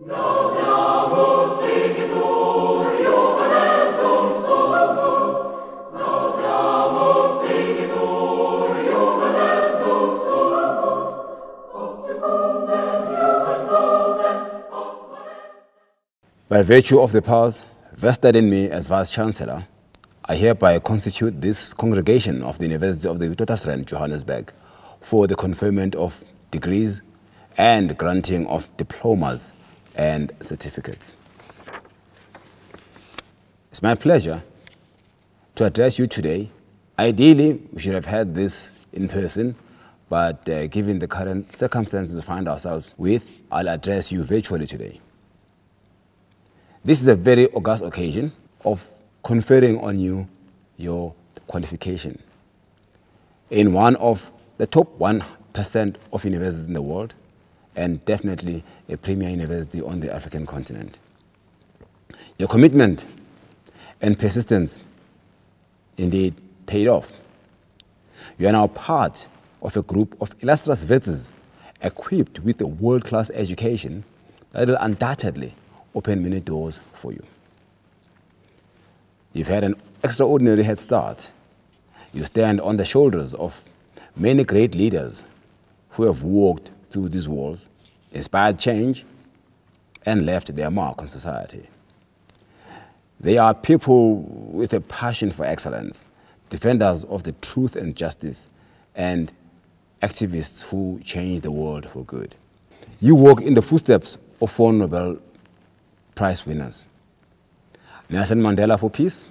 By virtue of the powers vested in me as Vice-Chancellor, I hereby constitute this congregation of the University of the Witwatersrand, Johannesburg, for the conferment of degrees and granting of diplomas and certificates. It's my pleasure to address you today. Ideally, we should have had this in person, but given the current circumstances we find ourselves with, I'll address you virtually today. This is a very august occasion of conferring on you your qualification in one of the top 1% of universities in the world, and definitely a premier university on the African continent. Your commitment and persistence indeed paid off. You are now part of a group of illustrious vets equipped with a world-class education that will undoubtedly open many doors for you. You've had an extraordinary head start. You stand on the shoulders of many great leaders who have walked through these walls, inspired change, and left their mark on society. They are people with a passion for excellence, defenders of the truth and justice, and activists who change the world for good. You walk in the footsteps of 4 Nobel Prize winners: Nelson Mandela for peace,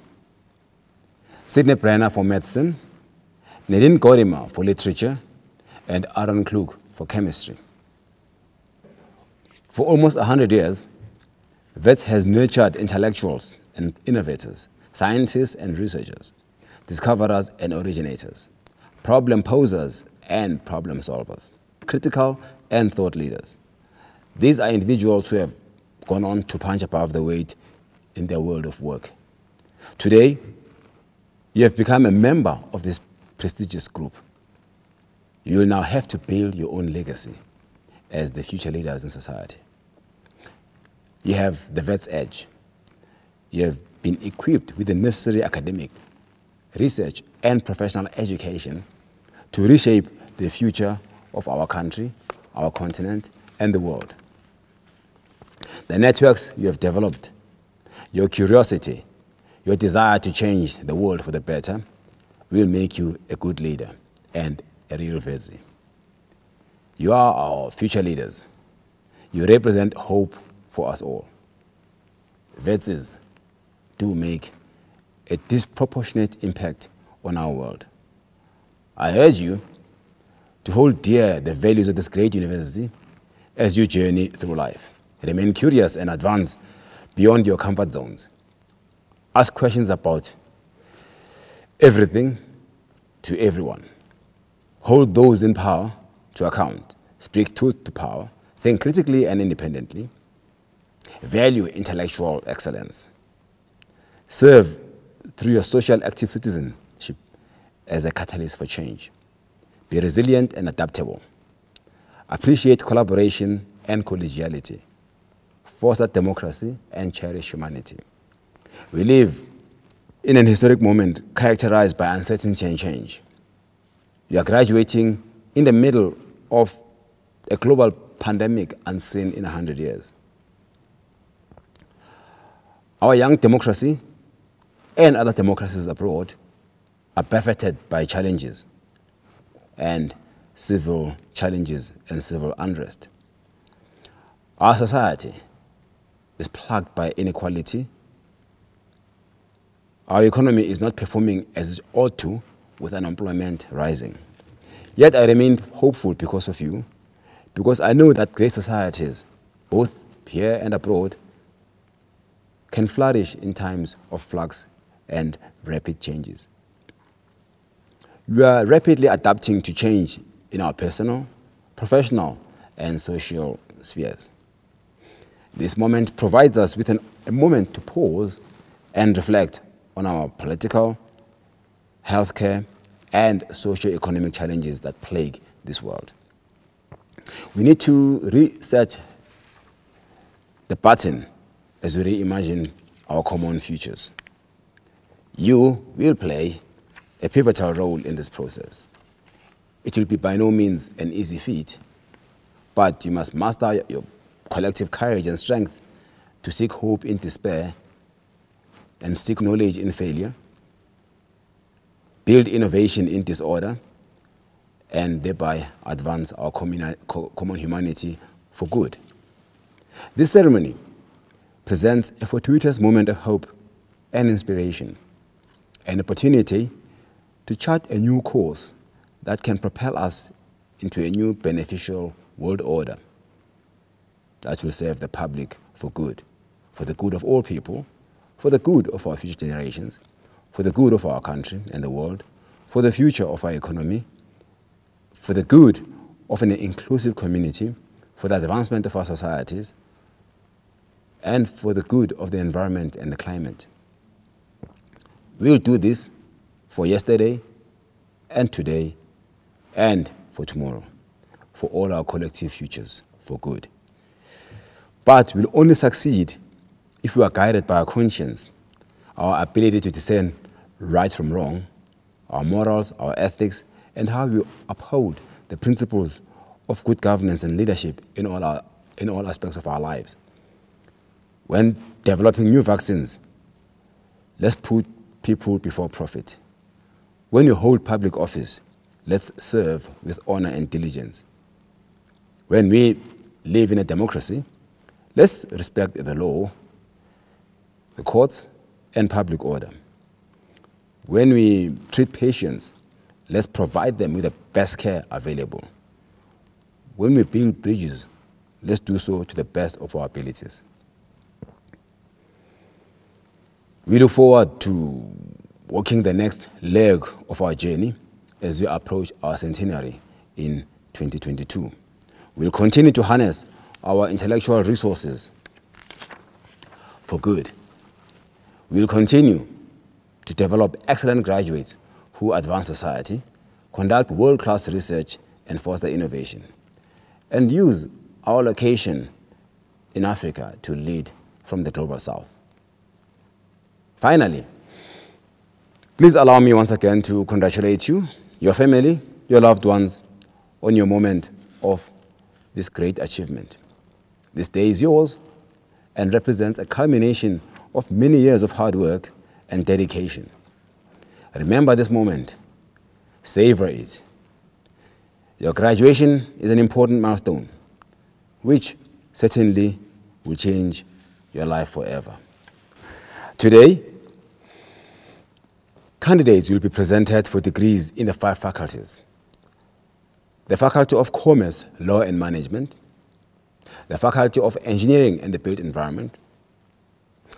Sidney Brenner for medicine, Nadine Gordimer for literature, and Aaron Klug for chemistry. For almost 100 years, WITS has nurtured intellectuals and innovators, scientists and researchers, discoverers and originators, problem posers and problem solvers, critical and thought leaders. These are individuals who have gone on to punch above the weight in their world of work. Today, you have become a member of this prestigious group. You will now have to build your own legacy as the future leaders in society. You have the vet's edge. You have been equipped with the necessary academic, research, and professional education to reshape the future of our country, our continent, and the world. The networks you have developed, your curiosity, your desire to change the world for the better will make you a good leader and a real Vetsi. You are our future leaders. You represent hope for us all. Vetsis do make a disproportionate impact on our world. I urge you to hold dear the values of this great university as you journey through life. Remain curious and advance beyond your comfort zones. Ask questions about everything to everyone. Hold those in power to account. Speak truth to power. Think critically and independently. Value intellectual excellence. Serve through your social active citizenship as a catalyst for change. Be resilient and adaptable. Appreciate collaboration and collegiality. Foster democracy and cherish humanity. We live in an historic moment characterized by uncertainty and change. You are graduating in the middle of a global pandemic unseen in 100 years. Our young democracy and other democracies abroad are buffeted by challenges and civil challenges and civil unrest. Our society is plagued by inequality. Our economy is not performing as it ought to, with unemployment rising. Yet I remain hopeful because of you, because I know that great societies, both here and abroad, can flourish in times of flux and rapid changes. We are rapidly adapting to change in our personal, professional, and social spheres. This moment provides us with a moment to pause and reflect on our political, healthcare, and socio-economic challenges that plague this world. We need to reset the baton as we reimagine our common futures. You will play a pivotal role in this process. It will be by no means an easy feat, but you must master your collective courage and strength to seek hope in despair and seek knowledge in failure, build innovation in disorder, and thereby advance our common humanity for good. This ceremony presents a fortuitous moment of hope and inspiration, an opportunity to chart a new course that can propel us into a new beneficial world order that will serve the public for good, for the good of all people, for the good of our future generations, for the good of our country and the world, for the future of our economy, for the good of an inclusive community, for the advancement of our societies, and for the good of the environment and the climate. We'll do this for yesterday and today and for tomorrow, for all our collective futures, for good. But we'll only succeed if we are guided by our conscience, our ability to discern right from wrong, our morals, our ethics, and how we uphold the principles of good governance and leadership in all aspects of our lives. When developing new vaccines, let's put people before profit. When you hold public office, let's serve with honor and diligence. When we live in a democracy, let's respect the law, the courts, and public order. When we treat patients, let's provide them with the best care available. When we build bridges, let's do so to the best of our abilities. We look forward to walking the next leg of our journey as we approach our centenary in 2022. We'll continue to harness our intellectual resources for good. We'll continue to develop excellent graduates who advance society, conduct world-class research, and foster innovation, and use our location in Africa to lead from the global south. Finally, please allow me once again to congratulate you, your family, your loved ones, on your moment of this great achievement. This day is yours and represents a culmination of many years of hard work and dedication. Remember this moment. Savor it. Your graduation is an important milestone, which certainly will change your life forever. Today, candidates will be presented for degrees in the 5 faculties: the Faculty of Commerce, Law and Management, the Faculty of Engineering and the Built Environment,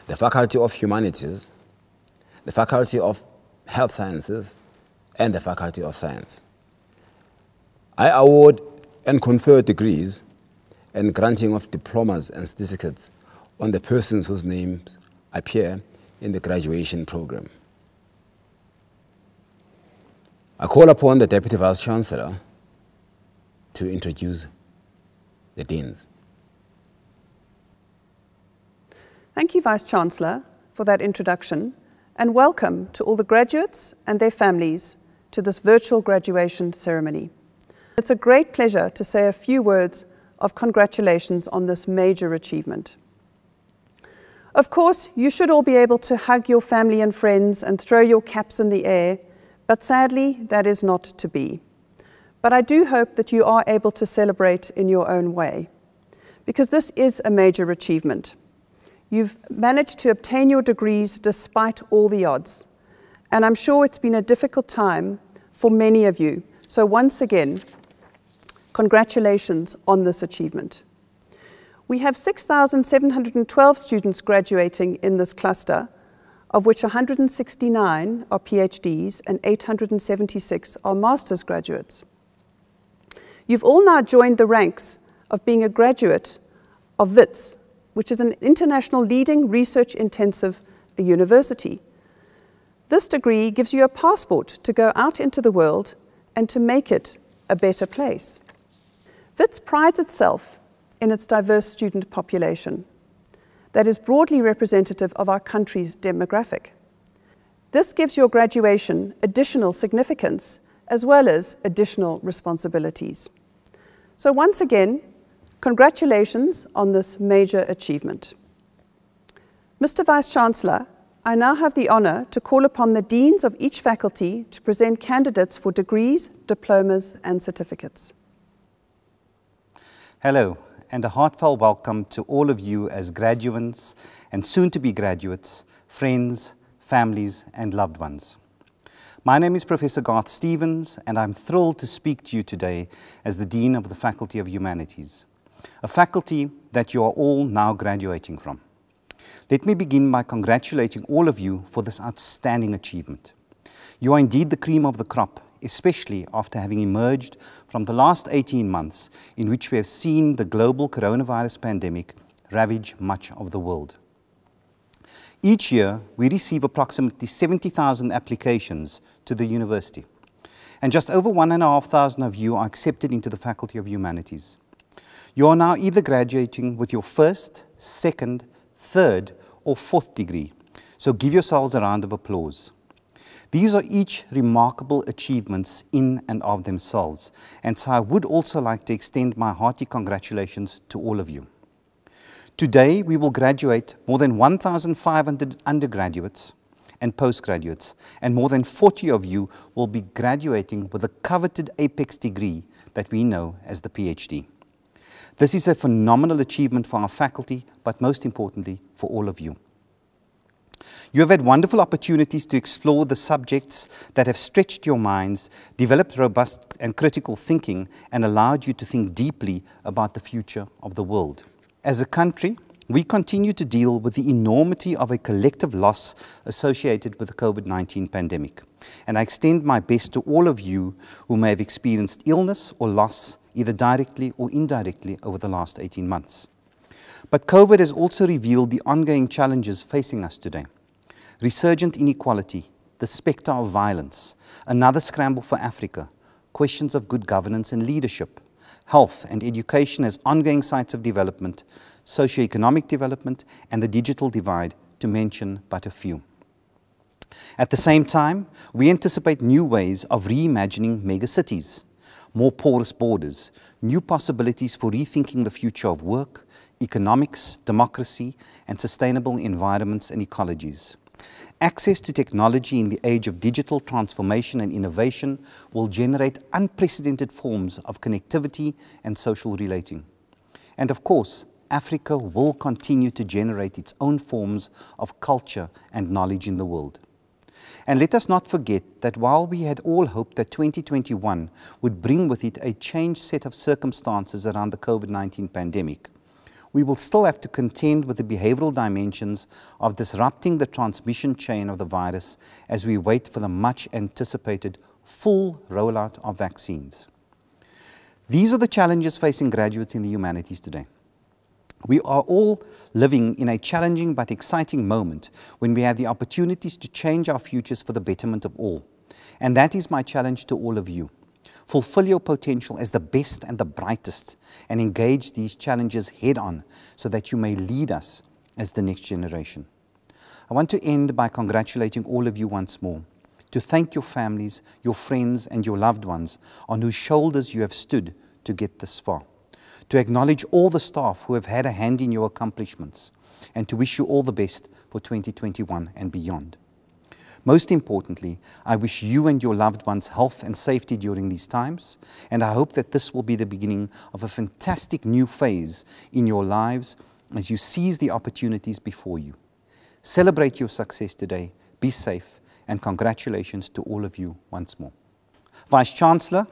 the Faculty of Humanities, the Faculty of Health Sciences, and the Faculty of Science. I award and confer degrees and granting of diplomas and certificates on the persons whose names appear in the graduation program. I call upon the Deputy Vice-Chancellor to introduce the deans. Thank you, Vice-Chancellor, for that introduction, and welcome to all the graduates and their families to this virtual graduation ceremony. It's a great pleasure to say a few words of congratulations on this major achievement. Of course, you should all be able to hug your family and friends and throw your caps in the air, but sadly, that is not to be. But I do hope that you are able to celebrate in your own way, because this is a major achievement. You've managed to obtain your degrees despite all the odds, and I'm sure it's been a difficult time for many of you. So once again, congratulations on this achievement. We have 6,712 students graduating in this cluster, of which 169 are PhDs and 876 are master's graduates. You've all now joined the ranks of being a graduate of WITS, which is an international leading research-intensive university. This degree gives you a passport to go out into the world and to make it a better place. WITS prides itself in its diverse student population. that is broadly representative of our country's demographic. This gives your graduation additional significance as well as additional responsibilities. So once again, congratulations on this major achievement. Mr. Vice-Chancellor, I now have the honour to call upon the deans of each faculty to present candidates for degrees, diplomas and certificates. Hello, and a heartfelt welcome to all of you as graduates and soon-to-be graduates, friends, families and loved ones. My name is Professor Garth Stevens, and I'm thrilled to speak to you today as the Dean of the Faculty of Humanities, a faculty that you are all now graduating from. Let me begin by congratulating all of you for this outstanding achievement. You are indeed the cream of the crop, especially after having emerged from the last 18 months in which we have seen the global coronavirus pandemic ravage much of the world. Each year, we receive approximately 70,000 applications to the university, and just over 1,500 of you are accepted into the Faculty of Humanities. You are now either graduating with your first, second, third, or fourth degree, so give yourselves a round of applause. These are each remarkable achievements in and of themselves, and so I would also like to extend my hearty congratulations to all of you. Today, we will graduate more than 1,500 undergraduates and postgraduates, and more than 40 of you will be graduating with a coveted apex degree that we know as the PhD. This is a phenomenal achievement for our faculty, but most importantly, for all of you. You have had wonderful opportunities to explore the subjects that have stretched your minds, developed robust and critical thinking, and allowed you to think deeply about the future of the world. As a country, we continue to deal with the enormity of a collective loss associated with the COVID-19 pandemic. And I extend my best to all of you who may have experienced illness or loss, either directly or indirectly, over the last 18 months. But COVID has also revealed the ongoing challenges facing us today. Resurgent inequality, the spectre of violence, another scramble for Africa, questions of good governance and leadership, health and education as ongoing sites of development, socio-economic development, and the digital divide, to mention but a few. At the same time, we anticipate new ways of reimagining megacities, more porous borders, new possibilities for rethinking the future of work, economics, democracy, and sustainable environments and ecologies. Access to technology in the age of digital transformation and innovation will generate unprecedented forms of connectivity and social relating. And of course, Africa will continue to generate its own forms of culture and knowledge in the world. And let us not forget that while we had all hoped that 2021 would bring with it a changed set of circumstances around the COVID-19 pandemic, we will still have to contend with the behavioral dimensions of disrupting the transmission chain of the virus as we wait for the much anticipated full rollout of vaccines. These are the challenges facing graduates in the humanities today. We are all living in a challenging but exciting moment when we have the opportunities to change our futures for the betterment of all. And that is my challenge to all of you. Fulfill your potential as the best and the brightest, and engage these challenges head on so that you may lead us as the next generation. I want to end by congratulating all of you once more, to thank your families, your friends and your loved ones on whose shoulders you have stood to get this far, to acknowledge all the staff who have had a hand in your accomplishments, and to wish you all the best for 2021 and beyond. Most importantly, I wish you and your loved ones health and safety during these times, and I hope that this will be the beginning of a fantastic new phase in your lives as you seize the opportunities before you. Celebrate your success today, be safe, and congratulations to all of you once more. Vice-Chancellor,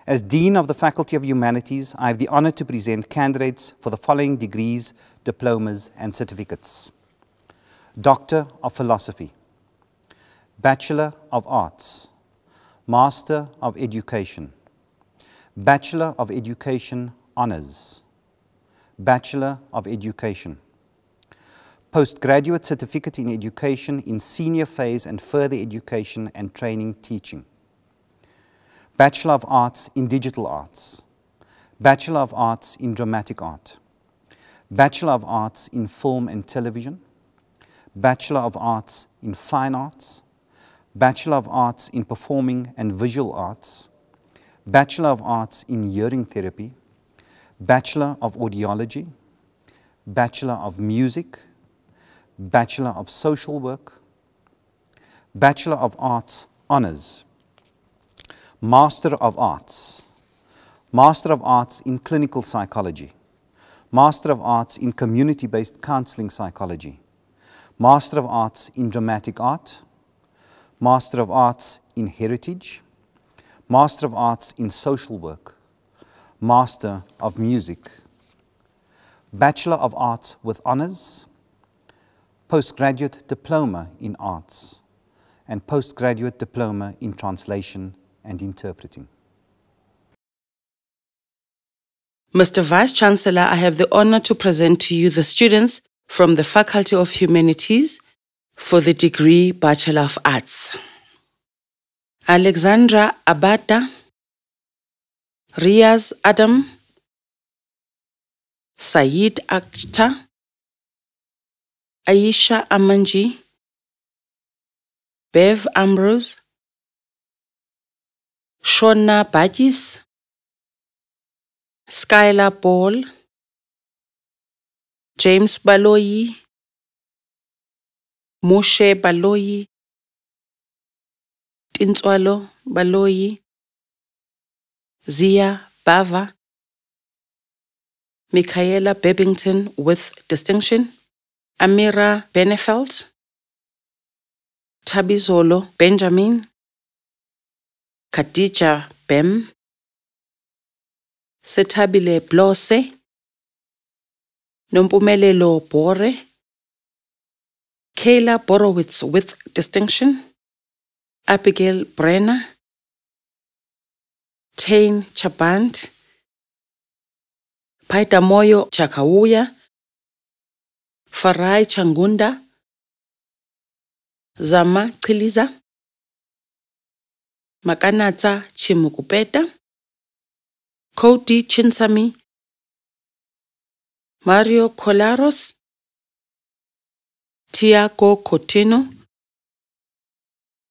as Dean of the Faculty of Humanities, I have the honor to present candidates for the following degrees, diplomas, and certificates. Doctor of Philosophy, Bachelor of Arts, Master of Education, Bachelor of Education Honours, Bachelor of Education, Postgraduate Certificate in Education in Senior Phase and Further Education and Training Teaching, Bachelor of Arts in Digital Arts, Bachelor of Arts in Dramatic Art, Bachelor of Arts in Film and Television, Bachelor of Arts in Fine Arts, Bachelor of Arts in Performing and Visual Arts, Bachelor of Arts in Hearing Therapy, Bachelor of Audiology, Bachelor of Music, Bachelor of Social Work, Bachelor of Arts Honours, Master of Arts, Master of Arts in Clinical Psychology, Master of Arts in Community-Based Counselling Psychology, Master of Arts in Dramatic Art, Master of Arts in Heritage, Master of Arts in Social Work, Master of Music, Bachelor of Arts with Honours, Postgraduate Diploma in Arts, and Postgraduate Diploma in Translation and Interpreting. Mr. Vice-Chancellor, I have the honor to present to you the students from the Faculty of Humanities for the degree Bachelor of Arts. Alexandra Abata, Riaz Adam, Saeed Akhtar, Aisha Amanji, Bev Ambrose, Shona Bagis, Skylar Paul, James Baloyi, Moshe Baloyi, Tintswalo Baloyi, Zia Bava, Michaela Bebbington with distinction, Amira Benefeld, Tabizolo Benjamin, Khadija Bem, Setabile Blose, Nompumelelo Bore, Kayla Borowitz with distinction, Abigail Brenner, Tain Chaband, Paitamoyo Chakawuya, Farai Changunda, Zama Chiliza, Makanata Chimukupeta, Cody Chinsami, Mario Colaros, Tiago Cotino,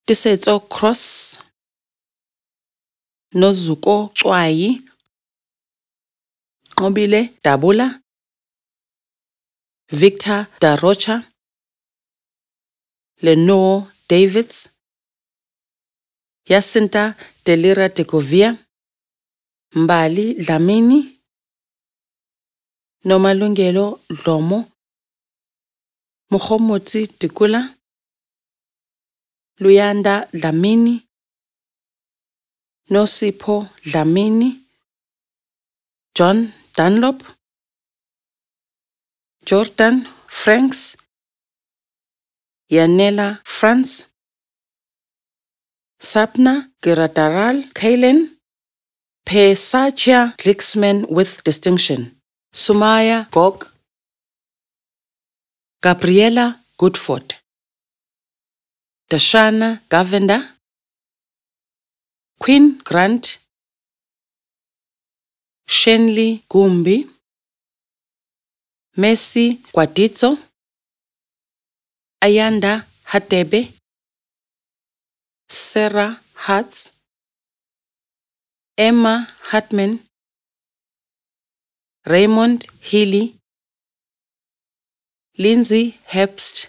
Tisetso Cross, Nozuko Tswayi, Nobile Dabula, Victor Darocha, Lenore Davids, Jacinta Delira Tegovia, Mbali Dlamini, Nomalungelo Lomo, Mokhomotsi Tikula, Luyanda Dlamini, Nosipho Dlamini, John Dunlop, Jordan Franks, Yanela Franz, Sapna Giradaral Kailen, Pesachia Glixman with distinction, Sumaya Gog, Gabriela Goodford, Dashana Govender, Queen Grant, Shenley Gumbi, Messi Kwaditso, Ayanda Hatebe, Sarah Hatz, Emma Hartman, Raymond Healy, Lindsay Herbst,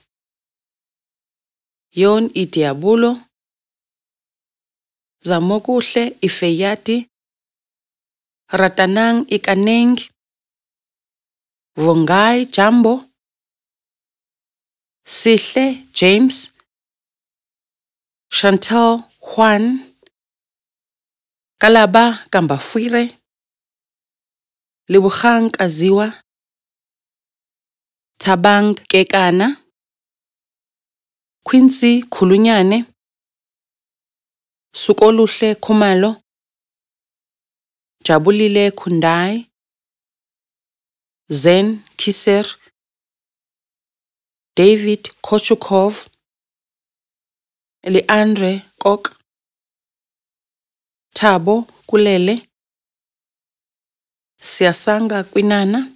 Yon Idiabulo, Zamokuhle Ifeyati, Ratanang Ikaneng, Vongai Jambo, Sihle James, Chantal Juan, Kalaba Kambafwire, Libukhang Kaziwa, Tabang Kekana, Quincy Khulunyane, Sukoluhle Khumalo, Jabulile Kundai, Zen Kiser, David Kochukov, Leandre Kok, Thabo Kulele, Siasanga Kwinana,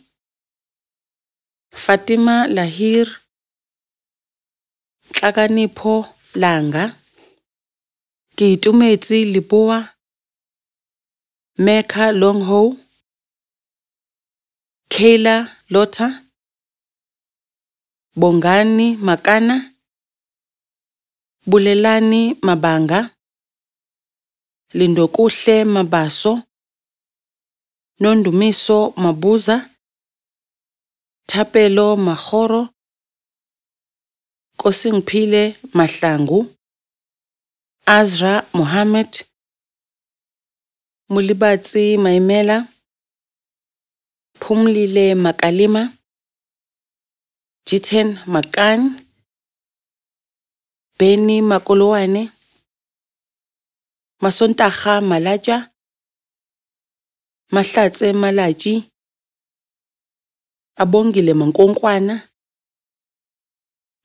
Fatima Lahir Tlakanipho Langa, Ke Itumetsi Lipoa, Mecca Longho, Kayla Lota, Bongani Makana, Bulelani Mabanga, Lindokuhle Mabaso, Nondumiso Mabuza, Thapelo Mahoro, Kosingphile Mahlangu, Azra Mohammed, Mulibatsi Maimela, Phumlile Makalima, Jiten Makan, Beni Makolowane, Masontaga Malaja, Mahlatse Malaji, Abongile Mankonkwana,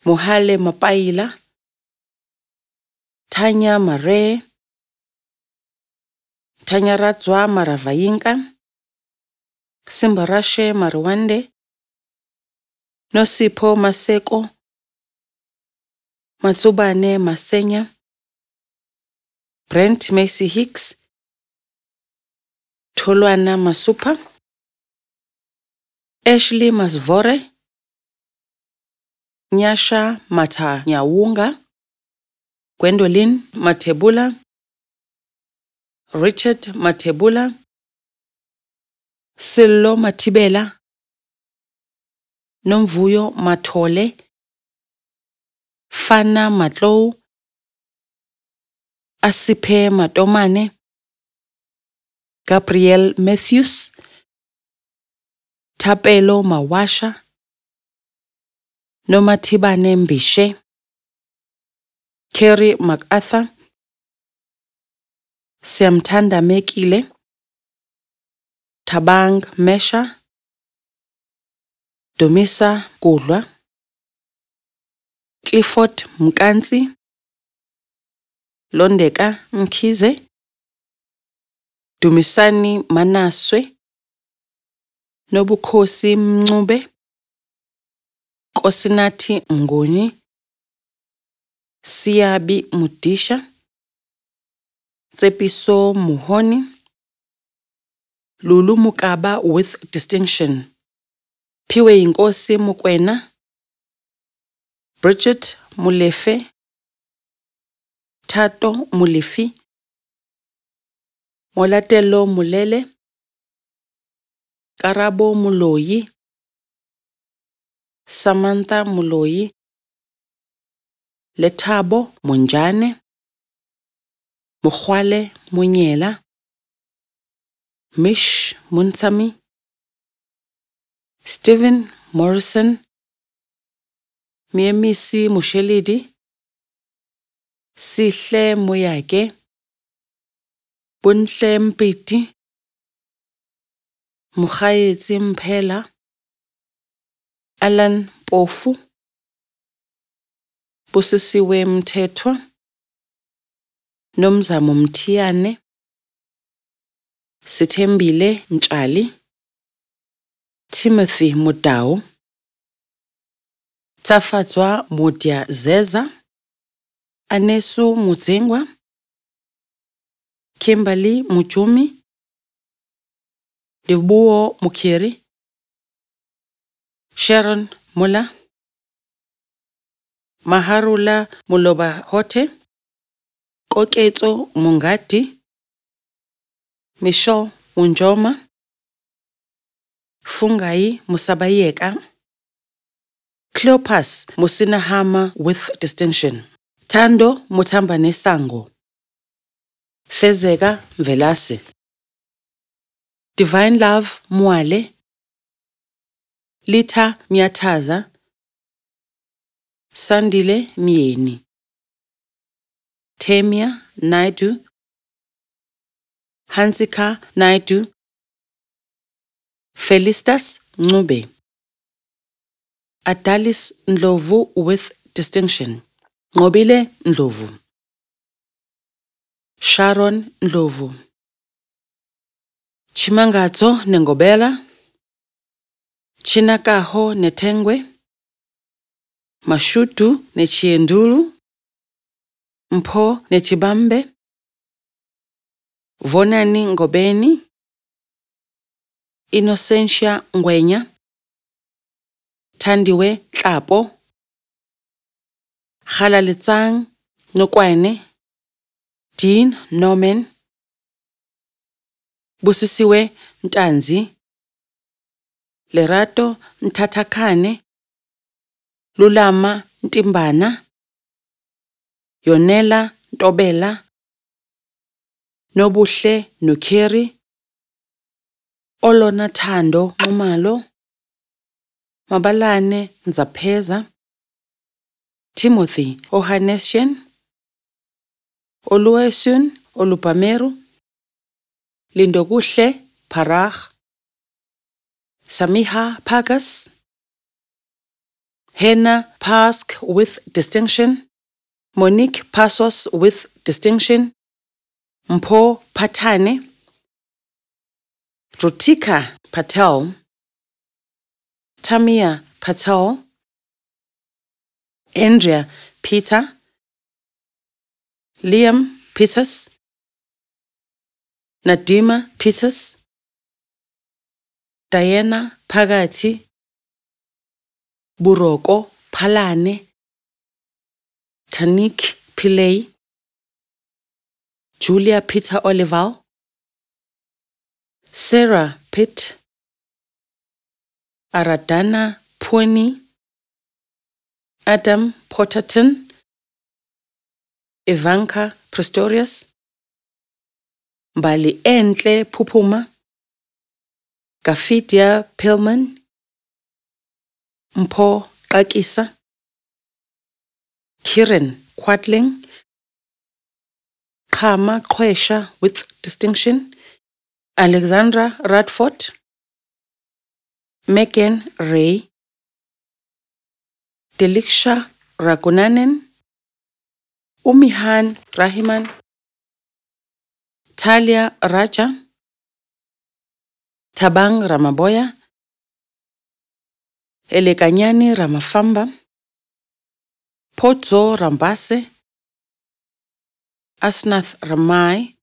Mohale Mapaila, Tanya Mare, Tanya Ratswa Maravayinka, Simbarashe Marwande, Nosipho Maseko, Matsubane Masenya, Brent Macy Hicks, Tolwana Masupa, Ashley Masvore, Nyasha Mata Nyawunga, Gwendolyn Matebula, Richard Matebula, Sillo Matibela, Nomvuyo Matole, Fana Matlou, Asiphe Matomane, Gabriel Matthews, Thapelo Mawasha, Nomathibane Mbishe, Kerry MacArthur, Siamthanda Mekile, Tabang Mesha, Domisa Kudlwa, Clifford Mkansi, Londeka Mkhize, Dumisani Manaswe, Nobukhosi Mncube, Kosinathi Mnguni, Siyabi Mudisha, Tsepiso Muhoni, Lulu Mukaba with distinction, Phiwe Inkosi Mukwena, Bridget Mulefe, Thato Mulefi, Molatelo Mulele, Karabo Muloyi, Samantha Muloyi, Lethabo Munjane, Mukhwale Munyela, Mish Munsami, Stephen Morrison, Miemisi Mushelidi, Sihle Muyake, Bunhle Mpiti, Mukhaetsi Mphela, Alan Pofu, Busisiwe Mthethwa, Nomzamo Mthiyane, Sithembile Ntshali, Timothy Mudau, Tsafatswa Mudia Zeza, Anesu Mudzengwa, Kimberly Mujumi, Dibuo Mukiri, Sharon Mula, Maharula Muloba Hote, Koketso Mungati, Michelle Unjoma, Fungai Musabayeka, Cleopas Musinahama with distinction, Tando Mutambane Sango, Fezeka Velasi, Divine Love Mwale, Lita Miataza, Sandile Mieni, Temia Naidu, Hansika Naidu, Felistas Ncube, Adalis Ndlovu with distinction, Ngobile Ndlovu, Sharon Ndlovu, Chimangazo Nengobela, Chinakaho Netengwe, Mashutu Nechiendulu, Mpho Nechibambe, Vonani Ngobeni, Innocentia Ngwenya, Tandiwe Tlapo, Khalaletsang Nokwane, Dean Norman, Busisiwe Ntanzi, Lerato Ntatakhane, Lulama Ntimbana, Yonela Ntobela, Nobuhle Nukeri, Olona Thando Nxumalo, Mabalane Nzapheza, Timothy Ohanesian, Oluwesun Olupameru, Lindokuhle Parach, Samiha Pagas, Hena Pask with distinction, Monique Pasos with distinction, Mpho Patane, Rutika Patel, Tamia Patel, Andrea Peter, Liam Peters, Nadima Peters, Diana Pagati, Buroko Palane, Tanik Pillay, Julia Peter Olival, Sarah Pitt, Aradana Pwini, Adam Potterton, Ivanka Prestorius, Mbali Entle Pupuma, Gafidia Pillman, Mpho Xakisa, Kiran Quadling, Khama Khwesha with distinction, Alexandra Radford, Megan Ray, Deliksha Ragunanen, Umihan Rahiman, Talia Raja, Tabang Ramaboya, Elekanyani Ramafamba, Potso Rambase, Asnath Ramai,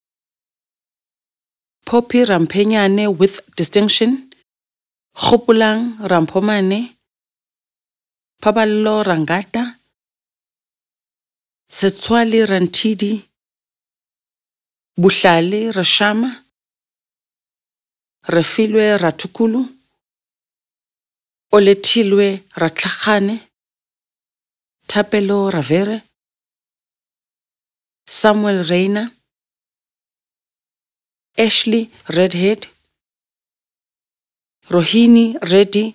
Poppy Rampenyane with distinction, Khopulang Rampomane, Paballo Rangata, Setswali Rantidi, Buhlali Rashama, Refilwe Ratukulu, Oletilwe Ratlakhane, Tapelo Ravere, Samuel Reina, Ashley Redhead, Rohini Reddy,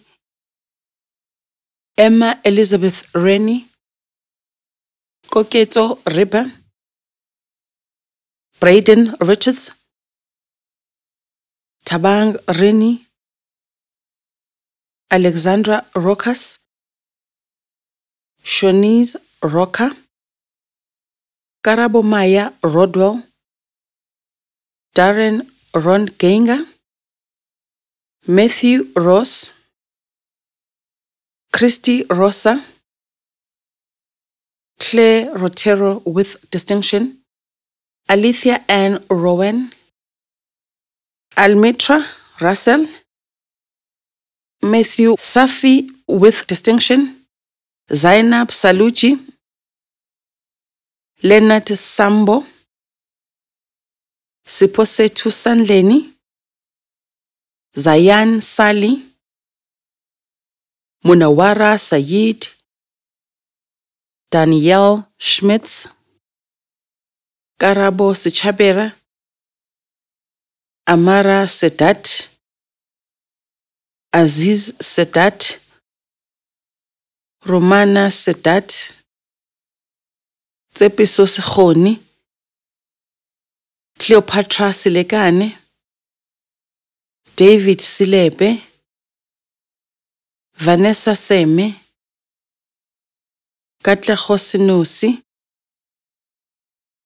Emma Elizabeth Rennie, Koketso Riba, Braden Richards, Tabang Rennie, Alexandra Rokas, Shonice Roka, Karabo Maya Rodwell, Darren Ron Genga, Matthew Ross, Christy Rosa, Claire Rotero with distinction, Alithia Ann Rowan, Almitra Russell, Matthew Safi with distinction, Zainab Saluji, Leonard Sambo, Siposetu Sanleni, Zayan Sali, Munawara Sayid, Danielle Schmitz, Karabo Sichabera, Amara Sedat, Aziz Sedat, Romana Sedat, Tsepiso Sekhoni, Cleopatra Silekane, David Silebe, Vanessa Seme, Katlego Senosi,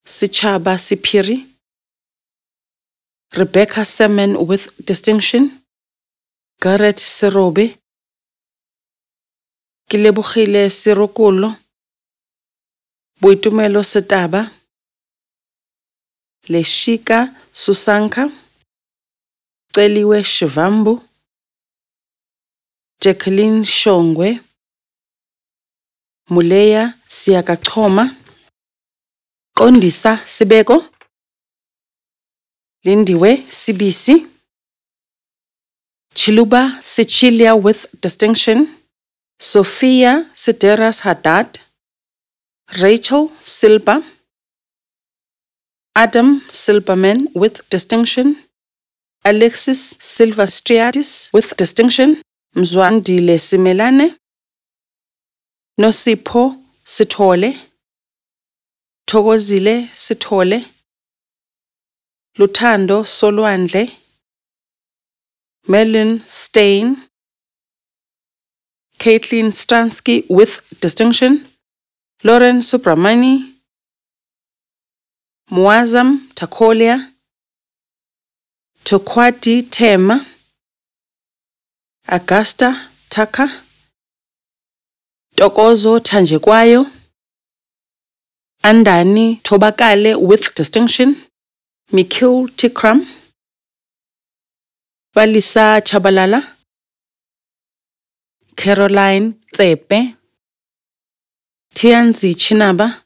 Sichaba Sipiri, Rebecca Semen with distinction, Garrett Serobe, Ke lebogile Serokolo, Boitumelo Setaba, Leshika Susanka, Celiwe Shivambu, Jacqueline Shongwe, Muleya Siakachoma, Kondisa Sibeko, Lindiwe Sibisi, Chiluba Sicilia with distinction, Sophia Sideras Haddad, Rachel Silba, Adam Silberman with distinction, Alexis Silvastriadis with distinction, Mzwandile Simelane, Nosipho Sithole, Thokozile Sithole, Luthando Solwandle, Melin Stein, Caitlin Stransky with distinction, Lauren Supramani, Muazzam Takolia, Tokwati Tema, Augusta Taka, Tokozo Tanjekwayo, Andani Tobakale with distinction, Mikil Tikram, Valisa Chabalala, Caroline Tsepe, Tianzi Chinaba,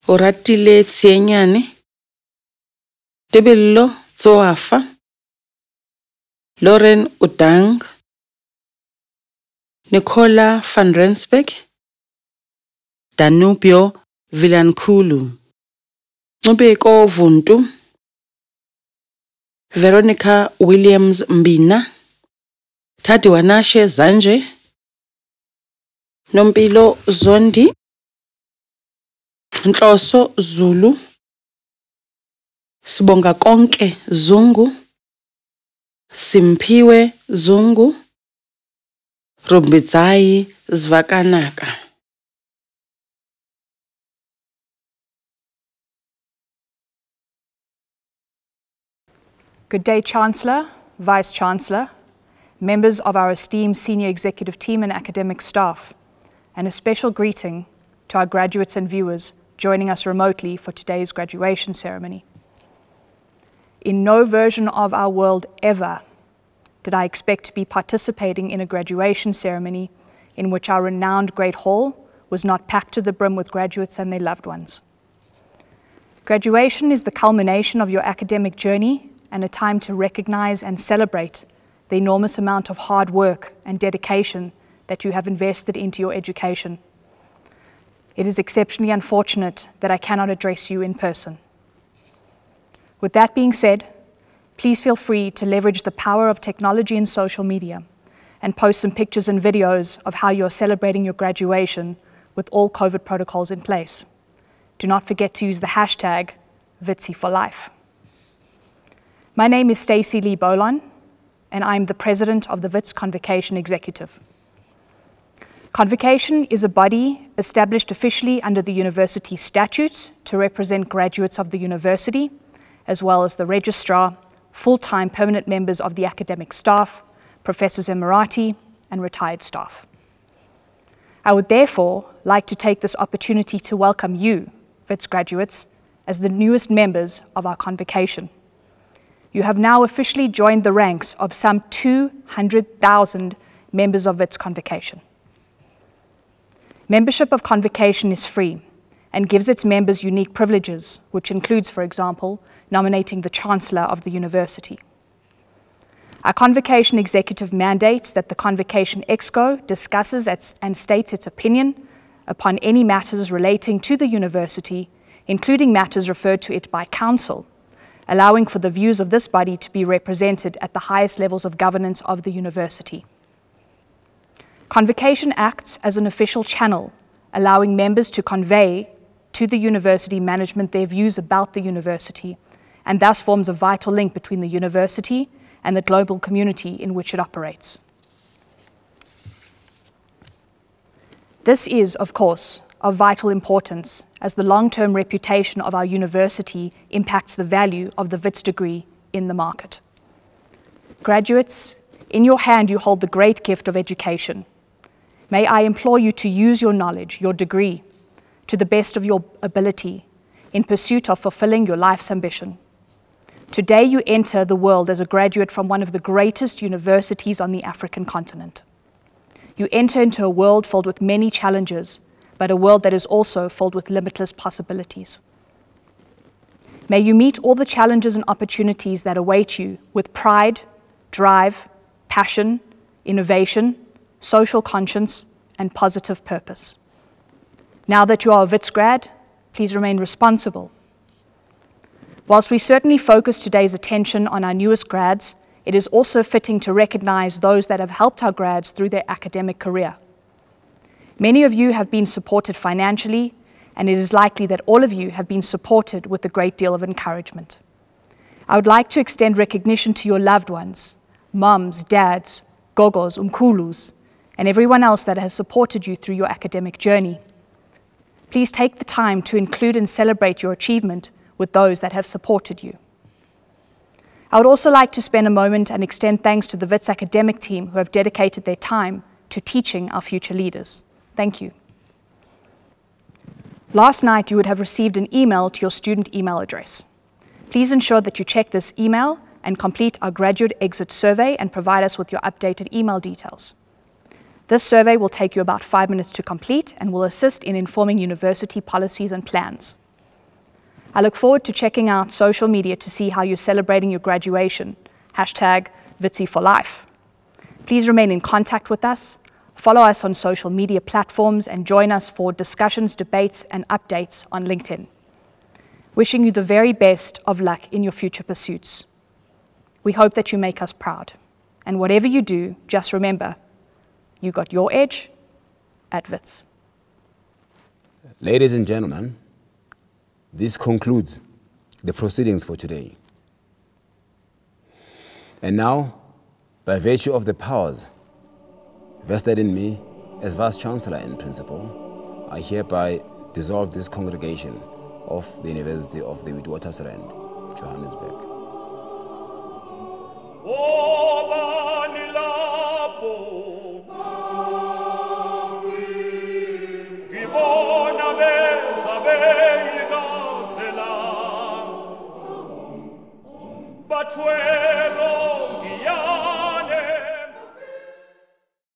Oratile Tsienyane, Tebello Tsoafa, Lauren Udang, Nicola van Rensbeck, Danubio Villankulu, Nubeko Vuntu, Veronica Williams Mbina, Tadiwanashe Zanje, Nombilo Zondi, Nhloso Zulu, Sibonga Konke Zungu, Simpiwe Zungu, Rumbizai Zvakanaka. Good day, Chancellor, Vice-Chancellor, members of our esteemed senior executive team and academic staff, and a special greeting to our graduates and viewers joining us remotely for today's graduation ceremony. In no version of our world ever did I expect to be participating in a graduation ceremony in which our renowned Great Hall was not packed to the brim with graduates and their loved ones. Graduation is the culmination of your academic journey and a time to recognize and celebrate the enormous amount of hard work and dedication that you have invested into your education. It is exceptionally unfortunate that I cannot address you in person. With that being said, please feel free to leverage the power of technology and social media and post some pictures and videos of how you're celebrating your graduation with all COVID protocols in place. Do not forget to use the hashtag #VITSI4Life. My name is Stacey Lee Bolon, and I'm the president of the WITS Convocation Executive. Convocation is a body established officially under the university statutes to represent graduates of the university, as well as the registrar, full-time permanent members of the academic staff, professors emeriti, and retired staff. I would therefore like to take this opportunity to welcome you, WITS graduates, as the newest members of our convocation. You have now officially joined the ranks of some 200,000 members of WITS Convocation. Membership of Convocation is free and gives its members unique privileges, which includes, for example, nominating the Chancellor of the university. Our Convocation Executive mandates that the Convocation Exco discusses and states its opinion upon any matters relating to the university, including matters referred to it by Council, allowing for the views of this body to be represented at the highest levels of governance of the university. Convocation acts as an official channel, allowing members to convey to the university management their views about the university, and thus forms a vital link between the university and the global community in which it operates. This is, of course, of vital importance as the long-term reputation of our university impacts the value of the WITS degree in the market. Graduates, in your hand you hold the great gift of education, May I implore you to use your knowledge, your degree, to the best of your ability in pursuit of fulfilling your life's ambition. Today you enter the world as a graduate from one of the greatest universities on the African continent. You enter into a world filled with many challenges, but a world that is also filled with limitless possibilities. May you meet all the challenges and opportunities that await you with pride, drive, passion, innovation, social conscience, and positive purpose. Now that you are a Wits grad, please remain responsible. Whilst we certainly focus today's attention on our newest grads, it is also fitting to recognize those that have helped our grads through their academic career. Many of you have been supported financially, and it is likely that all of you have been supported with a great deal of encouragement. I would like to extend recognition to your loved ones, mums, dads, gogos, umkulus, and everyone else that has supported you through your academic journey. Please take the time to include and celebrate your achievement with those that have supported you. I would also like to spend a moment and extend thanks to the Wits academic team who have dedicated their time to teaching our future leaders. Thank you. Last night, you would have received an email to your student email address. Please ensure that you check this email and complete our graduate exit survey and provide us with your updated email details. This survey will take you about 5 minutes to complete and will assist in informing university policies and plans. I look forward to checking out social media to see how you're celebrating your graduation. #WitsiForLife. Please remain in contact with us, follow us on social media platforms, and join us for discussions, debates, and updates on LinkedIn. Wishing you the very best of luck in your future pursuits. We hope that you make us proud. And whatever you do, just remember, you got your edge at Wits. Ladies and gentlemen, this concludes the proceedings for today. And now, by virtue of the powers vested in me as Vice-Chancellor and Principal, I hereby dissolve this congregation of the University of the Witwatersrand, Johannesburg.